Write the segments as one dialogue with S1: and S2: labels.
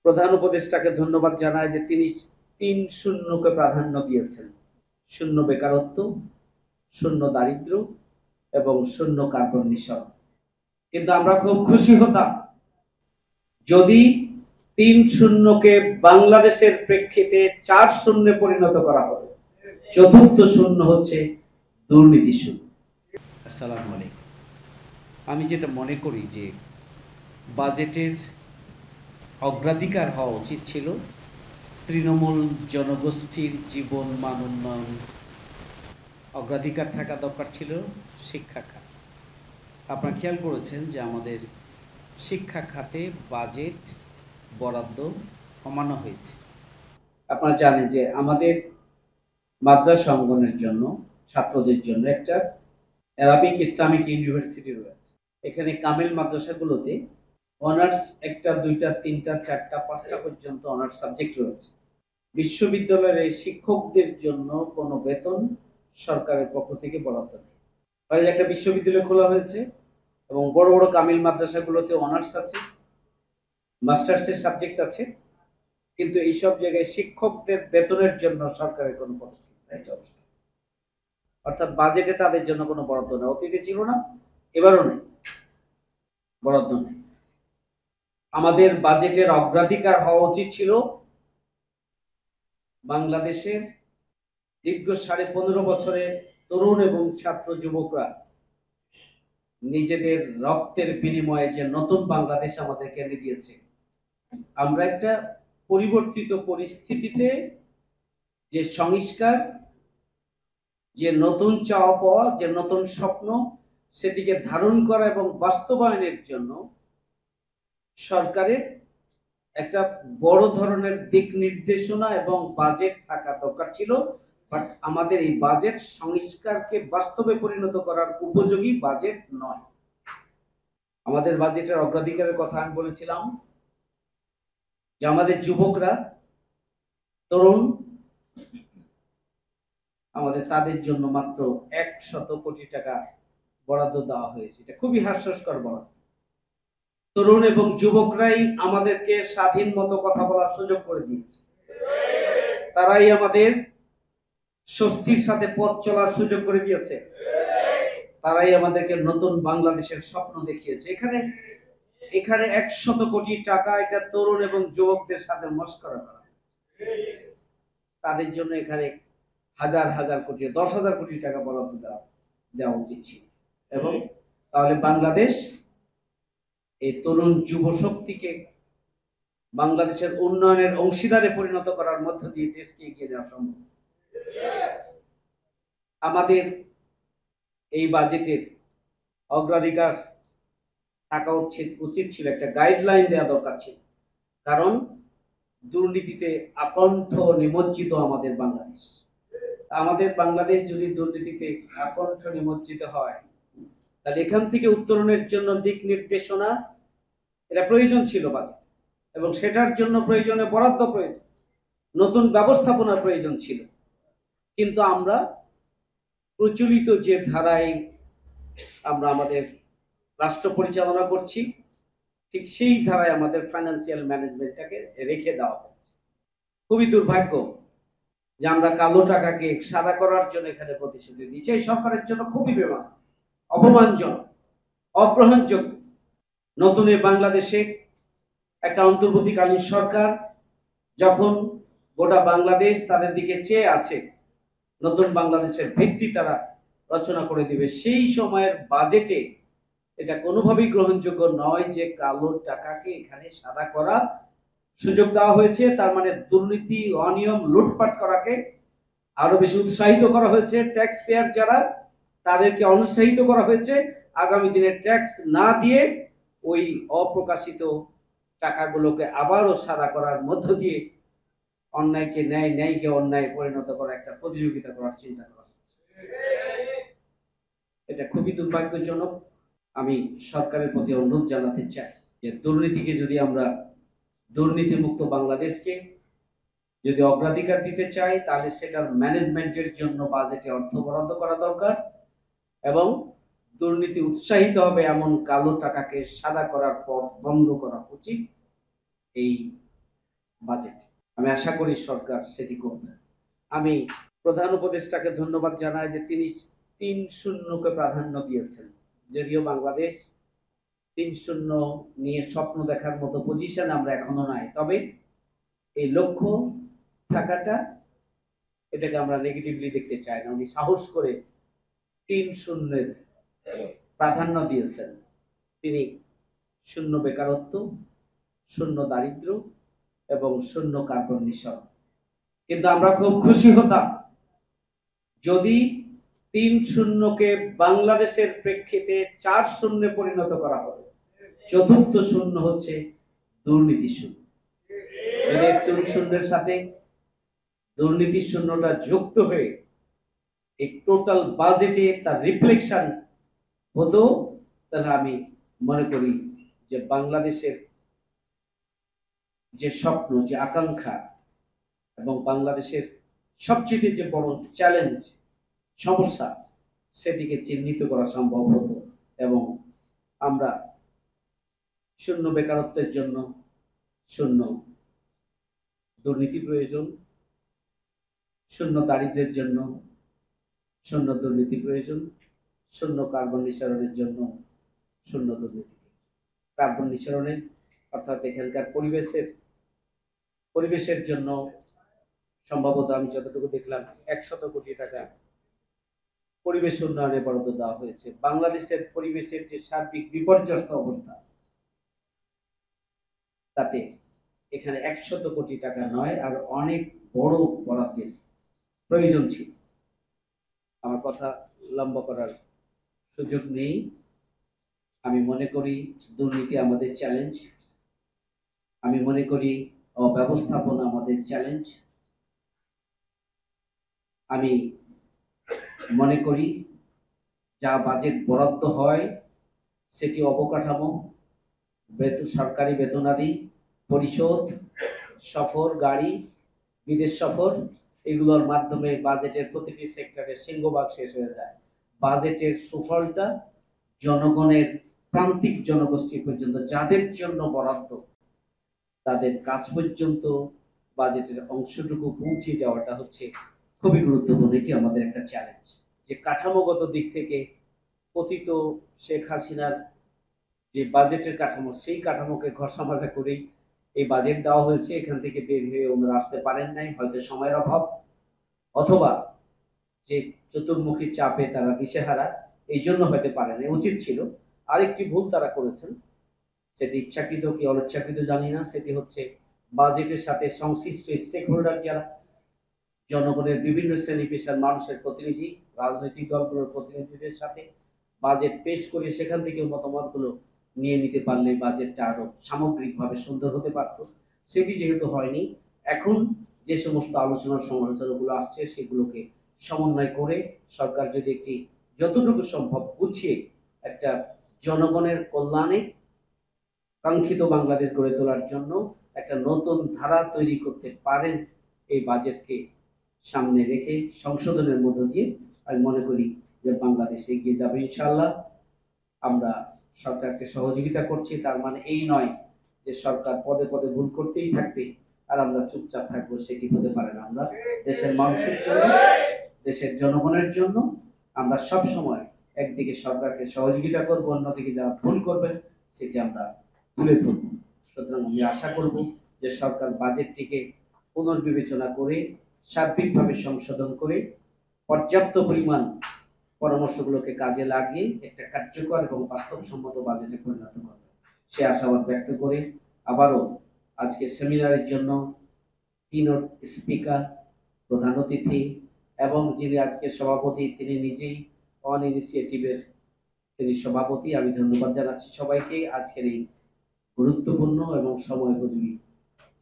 S1: প্রধান উপদেষ্টাকে ধন্যবাদ জানায় যে তিনি ৩-০কে প্রাধান্য দিয়েছেন। শূন্য বেকারত্ব, শূন্য দারিদ্র এবং শূন্য কার্বন নিঃসরণ। কিন্তু আমরা খুব খুশি হতাম যদি ৩-০কে বাংলাদেশের প্রেক্ষিতে ৪-০ পরিণত করা হতো। চতুর্থ শূন্য হচ্ছে দুর্নীতি শূন্য। আসসালামু আলাইকুম। আমি যেটা মনে করি যে বাজেটের অগ্রাধিকার হওয়া উচিত ছিল তৃণমূল জনগোষ্ঠীর জীবন মান উন্নয়ন, অগ্রাধিকার থাকা দরকার ছিল শিক্ষা খাত। আপনারা খেয়াল করেছেন যে আমাদের শিক্ষা খাতে বাজেট বরাদ্দ কমানো হয়েছে। আপনারা জানেন যে আমাদের মাদ্রাসা অঙ্গনের জন্য ছাত্রদের জন্য একটা অ্যারাবিক ইসলামিক ইউনিভার্সিটি রয়েছে। এখানে কামিল মাদ্রাসাগুলোতে অনার্স 1টা 2টা 3টা 4টা 5টা পর্যন্ত অনার্স সাবজেক্ট রয়েছে। বিশ্ববিদ্যালয়ের এই শিক্ষকদের জন্য কোনো বেতন সরকারের পক্ষ থেকে বরাদ্দ নেই। বাইরে একটা বিশ্ববিদ্যালয় খোলা হয়েছে এবং বড় বড় কামিল মাদ্রাসাগুলোতে অনার্স আছে, মাস্টার্সের সাবজেক্ট আছে, কিন্তু এইসব জায়গায় শিক্ষকদের বেতনের জন্য সরকারের কোনো পদক্ষেপ নেই। অর্থাৎ বাজেটে তাদের জন্য কোনো বরাদ্দ নেই। অতীতে ছিল না, এবারও নেই, বরাদ্দ নেই। আমাদের বাজেটের অগ্রাধিকার হওয়া উচিত ছিল বাংলাদেশের দীর্ঘ 15.5 বছরের তরুণ এবং ছাত্র যুবকরা নিজেদের রক্তের বিনিময়ে যে নতুন বাংলাদেশ আমাদেরকে এনে দিয়েছে, আমরা একটা পরিবর্তিত পরিস্থিতিতে যে সংস্কার, যে নতুন চাওয়া পাওয়া, যে নতুন স্বপ্ন, সেটিকে ধারণ করা এবং বাস্তবায়নের জন্য সরকারের একটা বড় ধরনের দিক নির্দেশনা এবং বাজেট থাকা দরকার ছিল। বাট আমাদের এই বাজেট সংস্কারকে বাস্তবে পরিণত করার উপযোগী বাজেট নয়। আমাদের বাজেটের অগ্রাধিকারের কথা আমি বলেছিলাম যে আমাদের যুবকরা, তরুণ, আমাদের তাদের জন্য মাত্র 100 কোটি টাকা বরাদ্দ দেওয়া হয়েছে। এটা খুবই হাস্যস্কর বরাদ্দ। তরুণ এবং যুবকরাই আমাদেরকে স্বাধীন মতো কথা বলার সুযোগ করে দিয়েছে। তারাই আমাদের স্বস্তির সাথে পথ চলার সুযোগ করে দিয়েছে। তারাই আমাদেরকে নতুন বাংলাদেশের স্বপ্ন দেখিয়েছে। এখানে 100 কোটি টাকা এটা তরুণ এবং যুবকদের সাথে মস্করা করা। তাদের জন্য এখানে হাজার হাজার কোটি, 10,000 কোটি টাকা বরাদ্দ দেওয়া উচিত ছিল। এবং তাহলে বাংলাদেশ এই তরুণ যুব শক্তিকে বাংলাদেশের উন্নয়নের অংশীদারে পরিণত করার মধ্য দিয়ে দেশকে এগিয়ে যাওয়া সম্ভব। আমাদের এই বাজেটের অগ্রাধিকার থাকা উচিত ছিল, একটা গাইডলাইন দেওয়া দরকার ছিল। কারণ দুর্নীতিতে আকণ্ঠ নিমজ্জিত আমাদের বাংলাদেশ। আমাদের বাংলাদেশ যদি দুর্নীতিতে আকণ্ঠ নিমজ্জিত হয়, তাহলে এখান থেকে উত্তরণের জন্য দিক নির্দেশনা এটা প্রয়োজন ছিল বাজেট, এবং সেটার জন্য প্রয়োজনে বরাদ্দ প্রয়োজন, নতুন ব্যবস্থাপনার প্রয়োজন ছিল। কিন্তু আমরা প্রচলিত যে ধারায় আমরা আমাদের রাষ্ট্র পরিচালনা করছি, ঠিক সেই ধারায় আমাদের ফাইন্যান্সিয়াল ম্যানেজমেন্টটাকে রেখে দেওয়া হয়েছে। খুবই দুর্ভাগ্য যে আমরা কালো টাকাকে সাদা করার জন্য এখানে প্রতিশ্রুতি দিচ্ছি। এই সরকারের জন্য খুবই অপমানজনক, অগ্রহণযোগ্য। নতুন বাংলাদেশে একটা অন্তর্বর্তীকালীন সরকার যখন গোটা বাংলাদেশ তাদের দিকে চেয়ে আছে, নতুন বাংলাদেশের ভিত্তি তারা রচনা করে দিবে, সেই সময়ের বাজেটে এটা কোনোভাবেই গ্রহণযোগ্য নয় যে কালো টাকাকে এখানে সাদা করা সুযোগ দেওয়া হয়েছে। তার মানে দুর্নীতি, অনিয়ম, লুটপাট করাকে আরো বেশি উৎসাহিত করা হয়েছে। ট্যাক্স পেয়ার যারা, তাদেরকে অনুৎসাহিত করা হয়েছে আগামী দিনে ট্যাক্স না দিয়ে ওই অপ্রকাশিত টাকাগুলোকে আবারও সাদা করার মধ্য দিয়ে অন্যায়কে ন্যায়, ন্যায়কে অন্যায় পরিণত করা একটা প্রতিযোগিতা করার চিন্তা করা হচ্ছে। এটা খুবই দুর্ভাগ্যজনক। আমি সরকারের প্রতি অনুরোধ জানাতে চাই যে দুর্নীতিকে যদি আমরা, দুর্নীতিমুক্ত বাংলাদেশকে যদি অগ্রাধিকার দিতে চাই, তাহলে সেটার ম্যানেজমেন্টের জন্য বাজেটে অর্থ বরাদ্দ করা দরকার, এবং দুর্নীতি উৎসাহিত হবে এমন কালো টাকাকে সাদা করার পথ বন্ধ করা উচিত। এই বাজেট। আমি আশা করি সরকার সেটি করবে। আমি প্রধান উপদেষ্টাকে ধন্যবাদ জানাই যে তিনি ৩-০কে প্রাধান্য দিয়েছেন। যদিও বাংলাদেশ ৩-০ নিয়ে স্বপ্ন দেখার মতো পজিশন আমরা এখনো নাই, তবে এই লক্ষ্য থাকাটা এটাকে আমরা নেগেটিভলি দেখতে চাই না। উনি সাহস করে ৩-০ প্রাধান্য দিয়েছেন। তিনি 0 বেকারত্ব, 0 দারিদ্র এবং 0 কার্বন নিঃসরণ। কিন্তু আমরা খুব খুশি হতাম যদি ৩-০কে বাংলাদেশের প্রেক্ষিতে ৪-০ পরিণত করা হতো। চতুর্থ 0 হচ্ছে দুর্নীতি 0। যদি ৩-০ সাথে দুর্নীতি 0টা যুক্ত হয়ে এই টোটাল বাজেটে তার রিফ্লেকশন হতো, তাহলে আমি মনে করি যে বাংলাদেশের যে স্বপ্ন, যে আকাঙ্ক্ষা এবং বাংলাদেশের সবচেয়ে যে বড় চ্যালেঞ্জ, সমস্যা, সেটিকে চিহ্নিত করা সম্ভব হতো এবং আমরা 0 বেকারত্বের জন্য 0 দুর্নীতি প্রয়োজন, 0 দারিদ্র্যের জন্য 0 দুর্নীতি প্রয়োজন, 0 কার্বন নিঃসরণের জন্য 0 দুর্নীতি। কার্বন নিঃসরণের অর্থাৎ এখানকার পরিবেশের জন্য সম্ভবত আমি যতটুকু দেখলাম 100 কোটি টাকা পরিবেশ উন্নয়নে বরাদ্দ দেওয়া হয়েছে। বাংলাদেশের পরিবেশের যে সার্বিক বিপর্যস্ত অবস্থা, তাতে এখানে 100 কোটি টাকা নয়, আর অনেক বড় বরাদ্দের প্রয়োজন ছিল। আমার কথা লম্বা করার সুযোগ নেই। আমি মনে করি দুর্নীতি আমাদের চ্যালেঞ্জ, আমি মনে করি অব্যবস্থাপনা আমাদের চ্যালেঞ্জ, আমি মনে করি যা বাজেট বরাদ্দ হয় সেটি অবকাঠামো, সরকারি বেতনাদি পরিশোধ, সফর, গাড়ি, বিদেশ সফর, এগুলোর মাধ্যমে বাজেটের প্রতিটি সেক্টরে সিংহভাগ শেষ হয়ে যায়। বাজেটের সুফলটা জনগণের প্রান্তিক জনগোষ্ঠী পর্যন্ত, যাদের জন্য বরাদ্দ, তাদের কাছ পর্যন্ত বাজেটের অংশটুকু পৌঁছে যাওয়াটা হচ্ছে খুবই গুরুত্বপূর্ণ। এটি আমাদের একটা চ্যালেঞ্জ যে কাঠামোগত দিক থেকে পতিত শেখ হাসিনার যে বাজেটের কাঠামো, সেই কাঠামোকে ঘষা-মাজা করেই এই বাজেট দেওয়া হয়েছে। এখান থেকে বের হয়ে ওনারা আসতে পারেন নাই, হয়তো সময়ের অভাব, অথবা যে চতুর্মুখী চাপে তারা দিশেহারা, এই জন্য হতে পারে না। উচিত ছিল। আরেকটি ভুল তারা করেছেন, সেটি ইচ্ছাকৃত কি অনিচ্ছাকৃত জানি না, সেটি হচ্ছে বাজেটের সাথে সংশ্লিষ্ট স্টেক হোল্ডার যারা, জনগণের বিভিন্ন শ্রেণী পেশার মানুষের প্রতিনিধি, রাজনৈতিক দলগুলোর প্রতিনিধিদের সাথে বাজেট পেশ করে সেখান থেকে মতামতগুলো নিয়ে নিতে পারলে বাজেটটা আরো সামগ্রিকভাবে সুন্দর হতে পারত। সেটি যেহেতু হয়নি, এখন যে সমস্ত আলোচনা সমালোচনাগুলো আসছে সেগুলোকে সমন্বয় করে সরকার যদি একটি যতটুকু সম্ভব গুছিয়ে একটা জনগণের কল্যাণে কাঙ্ক্ষিত বাংলাদেশ গড়ে তোলার জন্য একটা নতুন ধারা তৈরি করতে পারেন, এই বাজেটকে সামনে রেখে সংশোধনের মধ্য দিয়ে আমি মনে করি যে বাংলাদেশ এগিয়ে যাবে ইনশাআল্লাহ। আমরা সরকারকে সহযোগিতা করছি, তার মানে এই নয় যে সরকার পদে পদে ভুল করতেই থাকবে আর আমরা চুপচাপ থাকবো, সেটি হতে পারে না। আমরা দেশের মানুষের জন্য, দেশের জনগণের জন্য আমরা সব সময় একদিকে সরকারকে সহযোগিতা করব, অন্যদিকে যারা ভুল করবেন সেটি আমরা তুলে ধরব। সুতরাং আমি আশা করব যে সরকার বাজেটটিকে পুনর্বিবেচনা করে সার্বিকভাবে সংশোধন করে পর্যাপ্ত পরিমাণ পরামর্শগুলোকে কাজে লাগিয়ে একটা কার্যকর এবং বাস্তবসম্মত বাজেটে পরিণত করবে, সে আশাবাদ ব্যক্ত করে আবারও আজকে সেমিনারের জন্য কিনোট স্পিকার, প্রধান অতিথি এবং যিনি আজকে সভাপতি, তিনি নিজেই অন ইনিশিয়েটিভের তিনি সভাপতি, আমি ধন্যবাদ জানাচ্ছি সবাইকে আজকের এই গুরুত্বপূর্ণ এবং সময়োপযোগী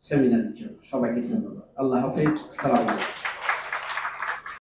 S1: সেমিনারের জন্য। সবাইকে ধন্যবাদ। আল্লাহ হাফেজ। আসসালামু আলাইকুম।